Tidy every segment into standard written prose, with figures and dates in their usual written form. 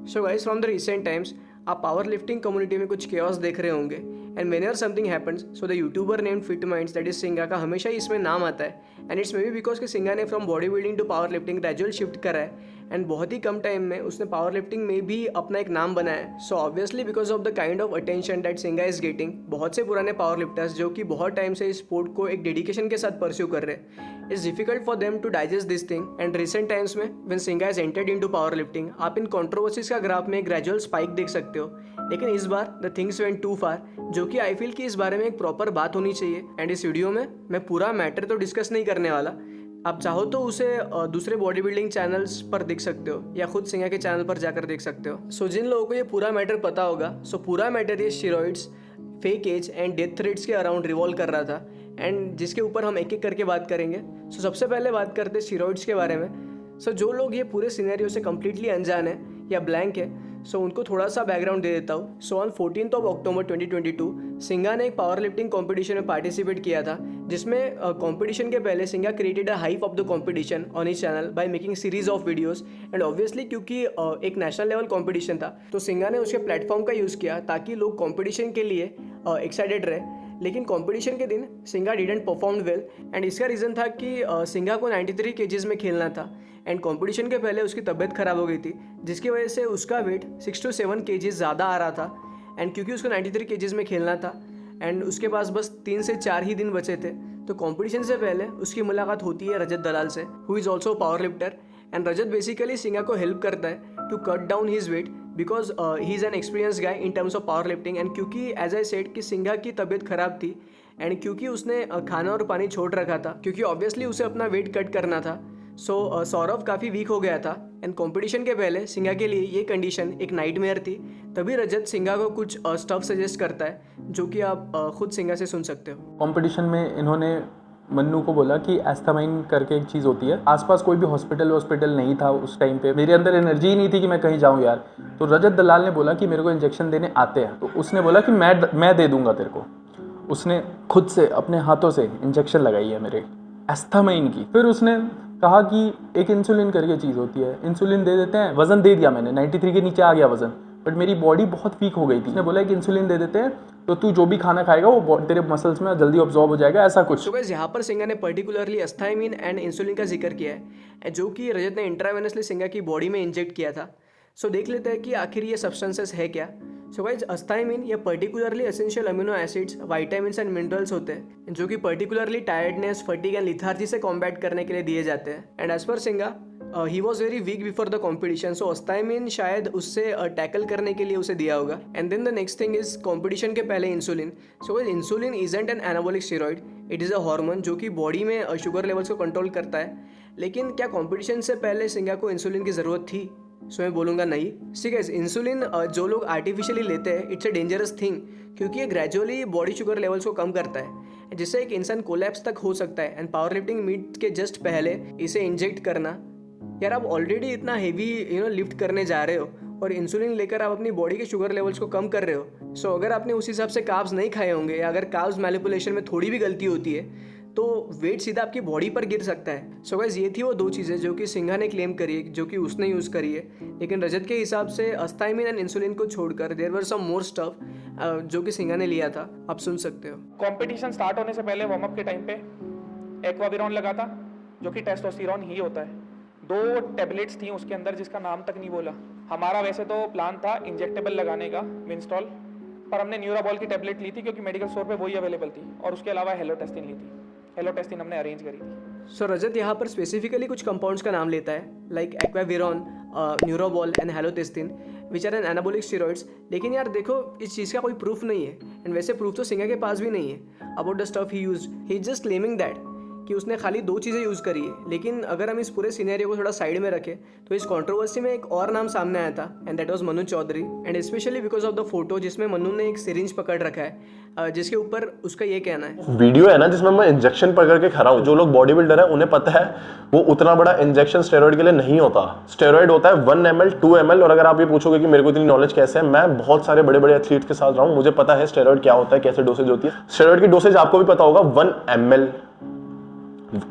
So guys from the recent times आप power lifting community में कुछ केओस देख रहे होंगे and whenever something happens so the YouTuber named fit minds that is Singha का हमेशा ही इसमें नाम आता है and it's maybe because कि सिंगा ने from body building to power lifting gradual shift करा है एंड बहुत ही कम टाइम में उसने पावर लिफ्टिंग में भी अपना एक नाम बनाया है। So obviously because of the kind of attention that सिंगा इज गेटिंग, बहुत से पुराने पावर लिफ्टर्स जो कि बहुत टाइम से इस स्पोर्ट को एक डेडिकेशन के साथ परस्यू कर रहे हैं, it's difficult for them to digest this thing and recent times में when Singha is entered into power lifting आप इन कंट्रोवर्सीज का ग्राफ में एक ग्रेजुअल स्पाइक देख सकते हो। लेकिन इस बार द थिंग्स वेंट टू फार, जो कि आई फील कि इस बारे में एक प्रॉपर बात होनी चाहिए एंड इस वीडियो में मैं पूरा मैटर तो डिस्कस नहीं करने वाला। आप चाहो तो उसे दूसरे बॉडी बिल्डिंग चैनल्स पर देख सकते हो या खुद सिंगा के चैनल पर जाकर देख सकते हो। सो जिन लोगों को ये पूरा मैटर पता होगा, सो पूरा मैटर ये steroids, fake age and death threats के अराउंड रिवॉल्व कर रहा था एंड जिसके ऊपर हम एक एक करके बात करेंगे। सो सबसे पहले बात करते हैं स्टेरॉइड्स के बारे में। सो जो लोग ये पूरे सिनेरियो से कम्प्लीटली अनजान है या ब्लैंक है, सो उनको थोड़ा सा बैकग्राउंड दे देता हूँ। सो ऑन 14 अक्टूबर 2022 सिंगा ने एक पावर लिफ्टिंग कॉम्पिटिशन में पार्टिसिपेट किया था, जिसमें कॉम्पिटिशन के पहले सिंगा created a hype of the competition on his channel by making series of videos and obviously क्योंकि एक नेशनल लेवल कॉम्पिटिशन था तो सिंगा ने उसके प्लेटफॉर्म का यूज़ किया ताकि लोग कॉम्पिटिशन के लिए एक्साइटेड रहे। लेकिन कंपटीशन के दिन सिंगा डिडंट परफॉर्म वेल एंड इसका रीज़न था कि सिंगा को 93 केजीज में खेलना था एंड कंपटीशन के पहले उसकी तबीयत ख़राब हो गई थी, जिसकी वजह से उसका वेट 6 to 7 केजीज ज़्यादा आ रहा था एंड क्योंकि उसको 93 केजीज में खेलना था एंड उसके पास बस 3 से 4 ही दिन बचे थे, तो कंपटीशन से पहले उसकी मुलाकात होती है रजत दलाल से, who is also power lifter and Rajat basically Singha को हेल्प करता है to cut down his weight because he is an experience guy in terms of power lifting and क्योंकि एज आई सेड कि सिंगा की तबीयत ख़राब थी एंड क्योंकि उसने खाना और पानी छोड़ रखा था क्योंकि ऑब्वियसली उसे अपना वेट कट करना था। सो सौरभ काफ़ी वीक हो गया था एंड कंपटीशन के पहले सिंगा के लिए ये कंडीशन एक नाइटमेयर थी। तभी रजत सिंगा को कुछ स्टफ सजेस्ट करता है जो कि आप खुद सिंगा से सुन सकते हो। कंपटीशन में इन्होंने मन्नू को बोला कि एस्थामाइन करके एक चीज़ होती है, आसपास कोई भी हॉस्पिटल नहीं था उस टाइम पे, मेरे अंदर एनर्जी ही नहीं थी कि मैं कहीं जाऊं यार। तो रजत दलाल ने बोला कि मेरे को इंजेक्शन देने आते हैं, तो उसने बोला कि मैं दे दूंगा तेरे को। उसने खुद से अपने हाथों से इंजेक्शन लगाई है मेरे एस्थामाइन की। फिर उसने कहा कि एक इंसुलिन करके चीज़ होती है, इंसुलिन दे देते हैं। वज़न दे दिया मैंने, 93 के नीचे आ गया वज़न, बट मेरी बॉडी बहुत वीक हो गई थी। उसने बोला कि इंसुलिन दे देते हैं तो तू जो भी खाना खाएगा वो तेरे मसल्स में जल्दी ऑब्जॉर्ब हो जाएगा, ऐसा कुछ। सो गाइस यहाँ पर सिंगा ने पर्टिकुलरली एस्थामाइन एंड इंसुलिन का जिक्र किया है जो कि रजत ने इंट्रावेनसली सिंगा की बॉडी में इंजेक्ट किया था। सो देख लेते हैं कि आखिर ये सब्सटेंसेस है क्या। सो गाइस एस्थामाइन ये particularly essential amino acids, vitamins and minerals होते हैं जो कि particularly tiredness, fatigue and lethargy से कॉम्बैट करने के लिए दिए जाते हैं एंड एज पर सिंगा he was very weak before the competition, so एस्थामाइन शायद उससे टैकल करने के लिए उसे दिया होगा। And then the next thing is competition के पहले insulin. So insulin isn't an anabolic steroid, it is a hormone जो कि बॉडी में शुगर लेवल्स को कंट्रोल करता है। लेकिन क्या कॉम्पिटिशन से पहले सिंगा को इंसुलिन की ज़रूरत थी? सो मैं बोलूँगा नहीं। ठीक है, इंसुलिन जो लोग आर्टिफिशियली लेते हैं इट्स अ डेंजरस थिंग क्योंकि ये ग्रेजुअली बॉडी शुगर लेवल्स को कम करता है जिससे एक इंसान कोलैप्स तक हो सकता है एंड पावर लिफ्टिंग मीट के जस्ट पहले इसे इंजेक्ट करना, यार आप ऑलरेडी इतना हेवी लिफ्ट करने जा रहे हो और इंसुलिन लेकर आप अपनी बॉडी के शुगर लेवल्स को कम कर रहे हो। सो अगर आपने उस हिसाब से कार्ब्स नहीं खाए होंगे या अगर कार्ब्स मैनिपुलेशन में थोड़ी भी गलती होती है तो वेट सीधा आपकी बॉडी पर गिर सकता है। सो गाइस ये थी वो दो चीज़ें जो कि सिंघा ने क्लेम करी है, जो कि उसने यूज़ करी है। लेकिन रजत के हिसाब से एस्थामाइन एंड इंसुलिन को छोड़कर there were some more stuff जो कि सिंघा ने लिया था, आप सुन सकते हो। कंपटीशन स्टार्ट होने से पहले वार्म अप के टाइम पे एक्वाविरॉन लगा था जो कि टेस्टोस्टेरोन ही होता है। 2 टैबलेट्स थी उसके अंदर जिसका नाम तक नहीं बोला। हमारा वैसे तो प्लान था इंजेक्टेबल लगाने का, मिनस्टॉल, पर हमने न्यूराबॉल की टैबलेट ली थी क्योंकि मेडिकल स्टोर पे वही अवेलेबल थी और उसके अलावा हेलोटेस्टिन ली थी। हेलोटेस्टिन हमने अरेंज करी थी। सो रजत यहाँ पर स्पेसिफिकली कुछ कंपाउंड्स का नाम लेता है like Aquaviron, Neurobol and Halotestin which are an anabolic steroids. लेकिन यार देखो इस चीज़ का कोई प्रूफ नहीं है एंड वैसे प्रूफ तो सिंगा के पास भी नहीं है about the stuff he used. He is just claiming that कि उसने खाली 2 चीज़ें यूज़ करी है। लेकिन अगर हम इस पूरे सिनेरियो को थोड़ा साइड में रखें तो इस कंट्रोवर्सी में एक और नाम सामने आया था and that was Manu Chaudhary and specially because of the photo जिसमें मनु ने एक सिरिंज पकड़ रखा है जिसके ऊपर उसका ये कहना है। वीडियो है ना जिसमें मैं इंजेक्शन पकड़ के खड़ा हूँ। जो लोग बॉडी बिल्डर है उन्हें पता है वो उतना बड़ा इंजेक्शन स्टेरॉइड के लिए नहीं होता। स्टेरॉइड होता है 1 ml 2 ml। और अगर आप ये पूछोगे कि मेरे को इतनी नॉलेज कैसे है, मैं बहुत सारे बड़े बड़े एथलीट्स के साथ रहा हूँ, मुझे पता है स्टेरॉइड क्या होता है, कैसे डोसेज होती है। स्टेरॉइड की डोसेज आपको भी पता होगा 1 ml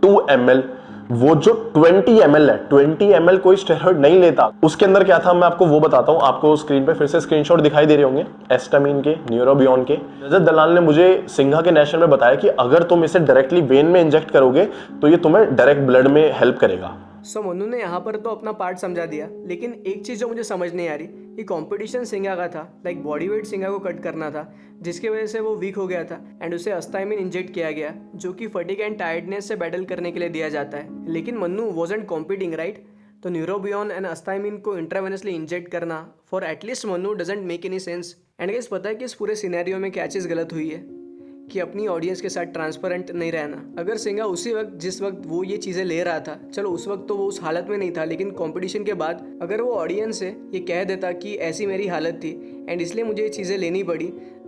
2 ml वो जो 20 ml है, 20 ml कोई स्टेरॉइड नहीं लेता। उसके अंदर क्या था मैं आपको वो बताता हूँ। आपको स्क्रीन पे फिर से स्क्रीनशॉट दिखाई दे रहे होंगे एस्टामिन के, न्यूरोबियन के। रजत दलाल ने मुझे सिंघा के नेशनल में बताया कि अगर तुम इसे डायरेक्टली वेन में इंजेक्ट करोगे तो ये तुम्हें डायरेक्ट ब्लड में हेल्प करेगा। सो मन्नू ने यहाँ पर तो अपना पार्ट समझा दिया, लेकिन एक चीज़ जो मुझे समझ नहीं आ रही कि कंपटीशन सिंघा का था, लाइक बॉडी वेट सिंघा को कट करना था, जिसकी वजह से वो वीक हो गया था एंड उसे अस्टामिन इंजेक्ट किया गया, जो कि फटीग एंड टायर्डनेस से बैटल करने के लिए दिया जाता है। लेकिन मन्नू वॉजंट कॉम्पिटिंग, राइट? तो न्यूरोबियन एंड अस्टामिन को इंट्रावेनसली इंजेक्ट करना for at least Mannu doesn't make any sense. And guys पता है कि इस पूरे सिनेरियो में क्या चीज़ गलत हुई है कि अपनी ऑडियंस के साथ ट्रांसपेरेंट नहीं रहना। अगर सिंघा उसी वक्त जिस वक्त वो ये चीज़ें ले रहा था, चलो उस वक्त तो वो उस हालत में नहीं था, लेकिन कंपटीशन के बाद अगर वो ऑडियंस से ये कह देता कि ऐसी मेरी हालत थी एंड इसलिए मुझे ये चीज़ें लेनी पड़ी,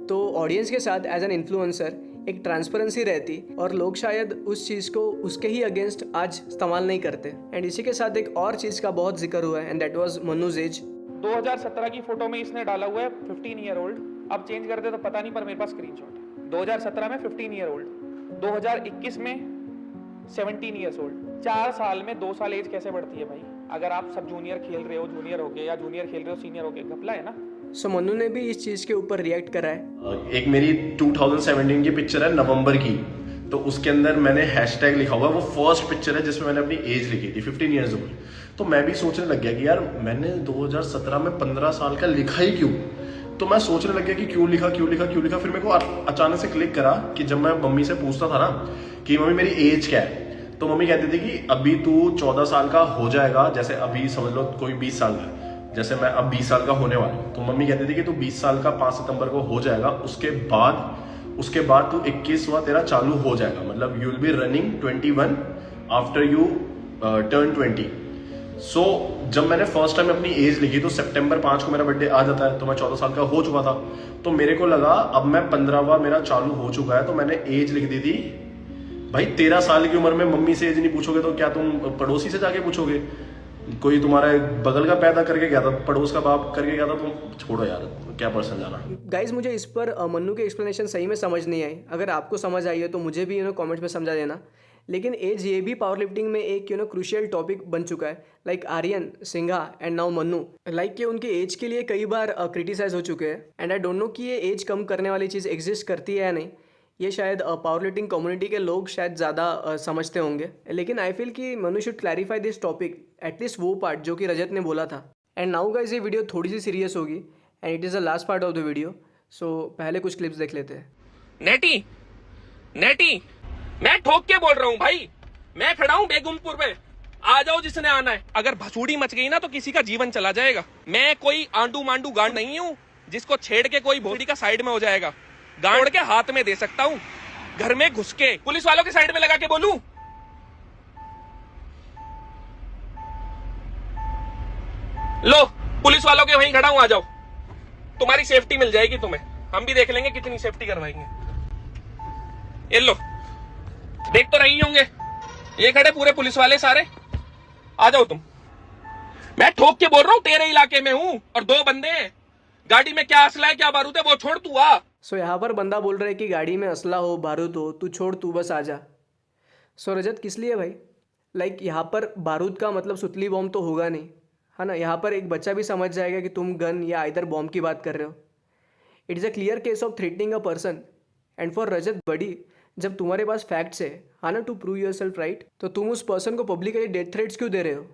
तो ऑडियंस के साथ एज एन इन्फ्लुएंसर एक ट्रांसपेरेंसी रहती और लोग शायद उस चीज़ को उसके ही अगेंस्ट आज इस्तेमाल नहीं करते। एंड इसी के साथ एक और चीज़ का बहुत जिक्र हुआ है एंड दैट वाज मन्नूज एज। 2017 की फोटो में इसने डाला हुआ है 15 ईयर ओल्ड। अब चेंज कर दे तो पता नहीं, पर मेरे पास स्क्रीनशॉट है। 2017 में 15 ईयर ओल्ड, 2021 में 17 ईयर्स ओल्ड। 4 साल में 2 साल एज कैसे बढ़ती है भाई? अगर आप सब जूनियर खेल रहे हो, जूनियर हो गए, या जूनियर खेल रहे हो सीनियर हो गए, घपला है ना। सो मन्नू ने भी इस चीज़ के ऊपर रिएक्ट करा है। एक मेरी 2017 की पिक्चर है नवंबर की, तो उसके अंदर मैंने हैशटैग लिखा हुआ, वो फर्स्ट पिक्चर है जिसमें मैंने अपनी एज लिखी थी 15 ईयर्स ओल्ड। तो मैं भी सोचने लग गया कि यार मैंने 2017 में 15 साल का लिखा ही क्यों। तो मैं सोचने लग गया कि क्यों लिखा। फिर मेरे को अचानक से क्लिक करा कि जब मैं मम्मी से पूछता था ना कि मम्मी मेरी एज क्या है, तो मम्मी कहती थी कि अभी तू 14 साल का हो जाएगा, जैसे अभी समझ लो कोई 20 साल का, जैसे मैं अब 20 साल का होने वाला हूँ, तो मम्मी कहती थी कि तू 20 साल का 5 सितंबर को हो जाएगा, उसके बाद तू 21वां तेरा चालू हो जाएगा, मतलब you will be running 21 after U turn 20। सो जब मैंने फर्स्ट टाइम अपनी एज लिखी तो सितंबर 5 को मेरा बर्थडे आ जाता है, तो मैं 14 साल का हो चुका था। तो मेरे को लगा अब मैं 15वां मेरा चालू हो चुका है, तो मैंने एज लिख दी थी भाई 13 साल की उम्र में। मम्मी से एज नहीं पूछोगे तो क्या तुम पड़ोसी से जाके पूछोगे? कोई तुम्हारा बगल का पैदा करके गया था, पड़ोस का बाप करके गया था, तुम छोड़ो यार, क्या पर्सन जाना। गाइज मुझे इस पर मन्नू की एक्सप्लेनेशन सही में समझ नहीं आई। अगर आपको समझ आई है तो मुझे भी कमेंट्स में समझा देना। लेकिन एज ये भी पावर लिफ्टिंग में एक क्रूशियल टॉपिक बन चुका है, like Aryan, Singha and now Mannu, like कि उनके एज के लिए कई बार क्रिटिसाइज हो चुके हैं। एंड आई डोंट नो कि ये एज कम करने वाली चीज़ एग्जिस्ट करती है या नहीं, ये शायद पावर लिफ्टिंग कम्युनिटी के लोग शायद ज़्यादा समझते होंगे। लेकिन आई फील कि Manu should clarify this topic, at least वो पार्ट जो कि रजत ने बोला था। एंड नाउ गाइस ये वीडियो थोड़ी सी सीरियस होगी and it is the last part of the video, so पहले कुछ क्लिप्स देख लेते हैं। नेटी मैं ठोक के बोल रहा हूँ भाई, मैं खड़ा हूँ बेगमपुर में, आ जाओ जिसने आना है। अगर भसूड़ी मच गई ना तो किसी का जीवन चला जाएगा। मैं कोई आंडू मांडू गांड नहीं हूँ जिसको छेड़ के कोई भोसड़ी का साइड में हो जाएगा। गांड के हाथ में दे सकता हूँ, घर में घुस के पुलिस वालों के साइड में लगा के बोलूं? लो पुलिस वालों के वहीं खड़ा हूं, आ जाओ, तुम्हारी सेफ्टी मिल जाएगी तुम्हें। हम भी देख लेंगे कितनी सेफ्टी करवाएंगे। ये लो, देख तो रही होंगे, ये खड़े पूरे पुलिस वाले सारे, आ जाओ तुम। मैं ठोक के बोल रहा हूँ तेरे इलाके में हूँ और 2 बंदे हैं, गाड़ी में क्या असला है क्या बारूद है वो छोड़, तू आ। सो यहाँ पर बंदा बोल रहा है कि गाड़ी में असला हो, बारूद हो, तू छोड़, तू बस आ जा। सो रजत किस लिए भाई? लाइक यहाँ पर बारूद का मतलब सुतली बॉम्ब तो होगा नहीं, है ना? यहाँ पर एक बच्चा भी समझ जाएगा कि तुम गन या आइदर बॉम्ब की बात कर रहे हो। It is a clear case of threatening a person. And for Rajat buddy, जब तुम्हारे पास फैक्ट्स है ना, to prove yourself right, तो तुम उस पर्सन को पब्लिकली डेथ थ्रेट्स क्यों दे रहे हो?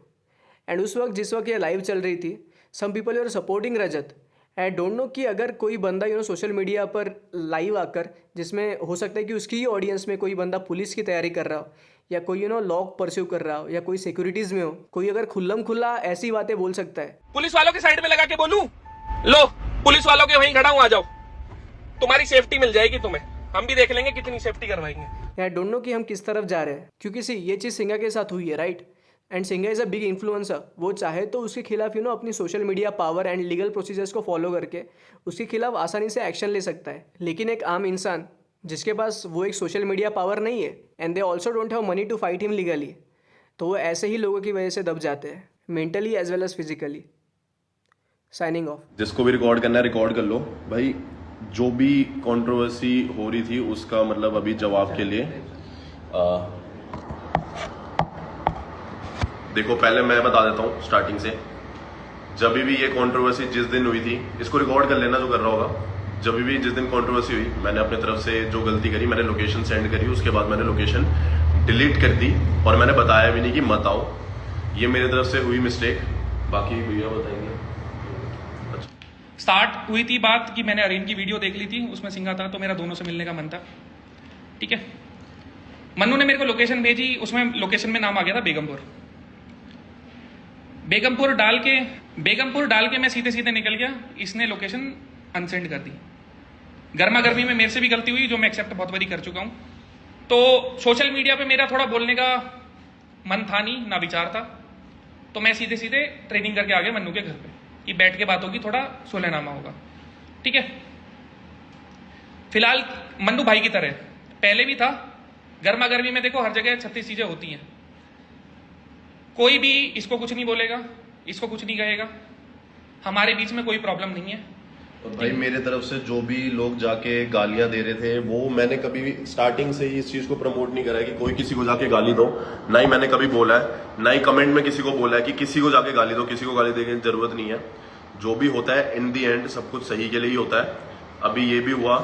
एंड उस वक्त जिस वक्त ये लाइव चल रही थी, some people your supporting Rajat. I don't know कि अगर कोई बंदा सोशल मीडिया पर लाइव आकर, जिसमें हो सकता है कि उसकी ही ऑडियंस में कोई बंदा पुलिस की तैयारी कर रहा हो, या कोई लॉ परस्यू कर रहा हो, या कोई सिक्योरिटीज़ में हो, कोई अगर खुल्लम खुल्ला ऐसी बातें बोल सकता है। पुलिस वालों के साइड में लगा के बोलूं? लो पुलिस वालों के वहीं खड़ा हूं, आ जाओ, तुम्हारी सेफ्टी मिल जाएगी तुम्हें। हम भी देख लेंगे कितनी सेफ्टी करवाएंगे। आई डोंट नो कि हम किस तरफ जा रहे हैं, क्योंकि सी ये चीज़ सिंघा के साथ हुई है, right? And Singha is a big influencer. वो चाहे तो उसके खिलाफ अपनी social media power and legal procedures को फॉलो करके उसके खिलाफ आसानी से एक्शन ले सकता है। लेकिन एक आम इंसान जिसके पास वो एक सोशल मीडिया पावर नहीं है, and they also don't have money to fight him legally, तो वो ऐसे ही लोगों की वजह से दब जाते हैं, mentally as well as physically. Signing off. जिसको भी रिकॉर्ड करना है रिकॉर्ड कर लो भाई। जो भी कंट्रोवर्सी हो रही थी उसका मतलब अभी जवाब के लिए देखो पहले मैं बता देता हूँ स्टार्टिंग से। जब भी ये कंट्रोवर्सी जिस दिन हुई थी, इसको रिकॉर्ड कर लेना जो कर रहा होगा, जब भी जिस दिन कंट्रोवर्सी हुई, मैंने अपने तरफ से जो गलती करी, मैंने लोकेशन सेंड करी, उसके बाद मैंने लोकेशन डिलीट कर दी और मैंने बताया भी नहीं कि मत आओ। ये मेरे तरफ से हुई मिस्टेक, बाकी भैया बताएंगे। स्टार्ट हुई थी बात कि मैंने अरेंज की वीडियो देख ली थी, उसमें सिंघा था, तो मेरा दोनों से मिलने का मन था। ठीक है, मन्नू ने मेरे को लोकेशन भेजी, उसमें लोकेशन में नाम आ गया था बेगमपुर। बेगमपुर डाल के मैं सीधे सीधे निकल गया, इसने लोकेशन अनसेंड कर दी। गर्मा गर्मी में मेरे से भी गलती हुई, जो मैं एक्सेप्ट बहुत बारी कर चुका हूं। तो सोशल मीडिया पे मेरा थोड़ा बोलने का मन था नहीं, ना विचार था, तो मैं सीधे सीधे ट्रेनिंग करके आ गया मन्नू के घर पे कि बैठ के बात होगी, थोड़ा सुलहनामा होगा। ठीक है, फिलहाल मन्नू भाई की तरह पहले भी था। गर्मा गर्मी में देखो हर जगह 36 चीजें होती हैं, कोई भी इसको कुछ नहीं बोलेगा, इसको कुछ नहीं कहेगा, हमारे बीच में कोई प्रॉब्लम नहीं है। और भाई मेरे तरफ से जो भी लोग जाके गालियां दे रहे थे, वो मैंने कभी भी स्टार्टिंग से ही इस चीज को प्रमोट नहीं करा है कि कोई किसी को जाके गाली दो। ना ही मैंने कभी बोला है, ना ही कमेंट में किसी को बोला है कि किसी को जाके गाली दो। किसी को गाली देने की जरूरत नहीं है। जो भी होता है इन दी एंड सब कुछ सही के लिए ही होता है। अभी ये भी हुआ,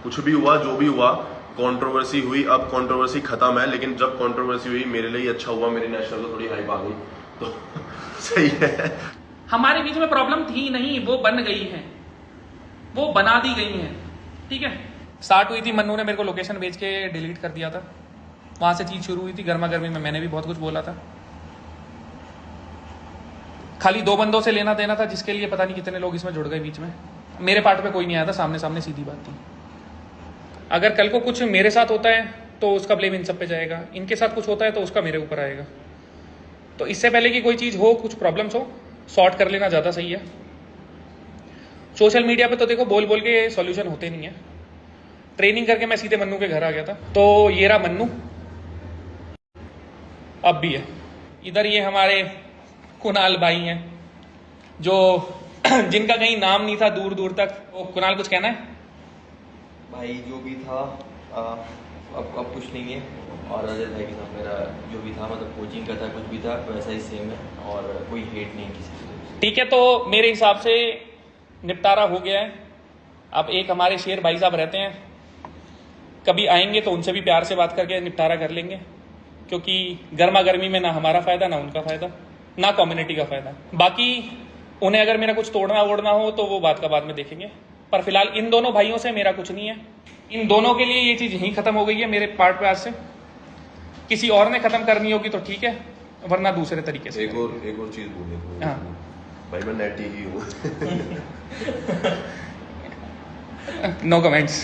कुछ भी हुआ, जो भी हुआ, कंट्रोवर्सी हुई, अब कंट्रोवर्सी खत्म है। लेकिन जब कंट्रोवर्सी हुई मेरे लिए अच्छा हुआ, मेरी नेशनल को थोड़ी हाइप आ गई, तो सही है। हमारे बीच में प्रॉब्लम थी नहीं, वो बन गई है, वो बना दी गई है। ठीक है, स्टार्ट हुई थी, मन्नू ने मेरे को लोकेशन भेज के डिलीट कर दिया था, वहां से चीज शुरू हुई थी। गर्मा गर्मी में मैंने भी बहुत कुछ बोला था, खाली 2 बंदों से लेना देना था, जिसके लिए पता नहीं कितने लोग इसमें जुड़ गए बीच में। मेरे पार्ट में कोई नहीं आया था, सामने सामने सीधी बात थी। अगर कल को कुछ मेरे साथ होता है तो उसका ब्लेम इन सब पे जाएगा, इनके साथ कुछ होता है तो उसका मेरे ऊपर आएगा। तो इससे पहले कि कोई चीज हो, कुछ प्रॉब्लम्स हो, सॉर्ट कर लेना ज्यादा सही है। सोशल मीडिया पे तो देखो बोल बोल के सॉल्यूशन होते नहीं है। ट्रेनिंग करके मैं सीधे मन्नू के घर आ गया था, तो ये रहा मन्नू, अब भी है इधर। ये हमारे कुणाल भाई हैं, जो जिनका कहीं नाम नहीं था दूर दूर तक। वो कुणाल कुछ कहना है? भाई जो भी था अब कुछ नहीं है, और रजत भाई के साथ मेरा जो भी था, मतलब कोचिंग का था, कुछ भी था, वैसा ही सेम है, और कोई हेट नहीं किसी से। ठीक है, तो मेरे हिसाब से निपटारा हो गया है। अब एक हमारे शेर भाई साहब रहते हैं, कभी आएंगे तो उनसे भी प्यार से बात करके निपटारा कर लेंगे, क्योंकि गर्मा गर्मी में ना हमारा फायदा, ना उनका फायदा, ना कम्युनिटी का फायदा। बाकी उन्हें अगर मेरा कुछ तोड़ना ओड़ना हो तो वो बात का बाद में देखेंगे, पर फिलहाल इन दोनों भाइयों से मेरा कुछ नहीं है। इन दोनों के लिए ये चीज यहीं खत्म हो गई है मेरे पार्ट पे आज से। किसी और ने खत्म करनी होगी तो ठीक है, वरना दूसरे तरीके से। एक और चीज बोले। हाँ भाई मैं नेटी ही हूँ। No comments.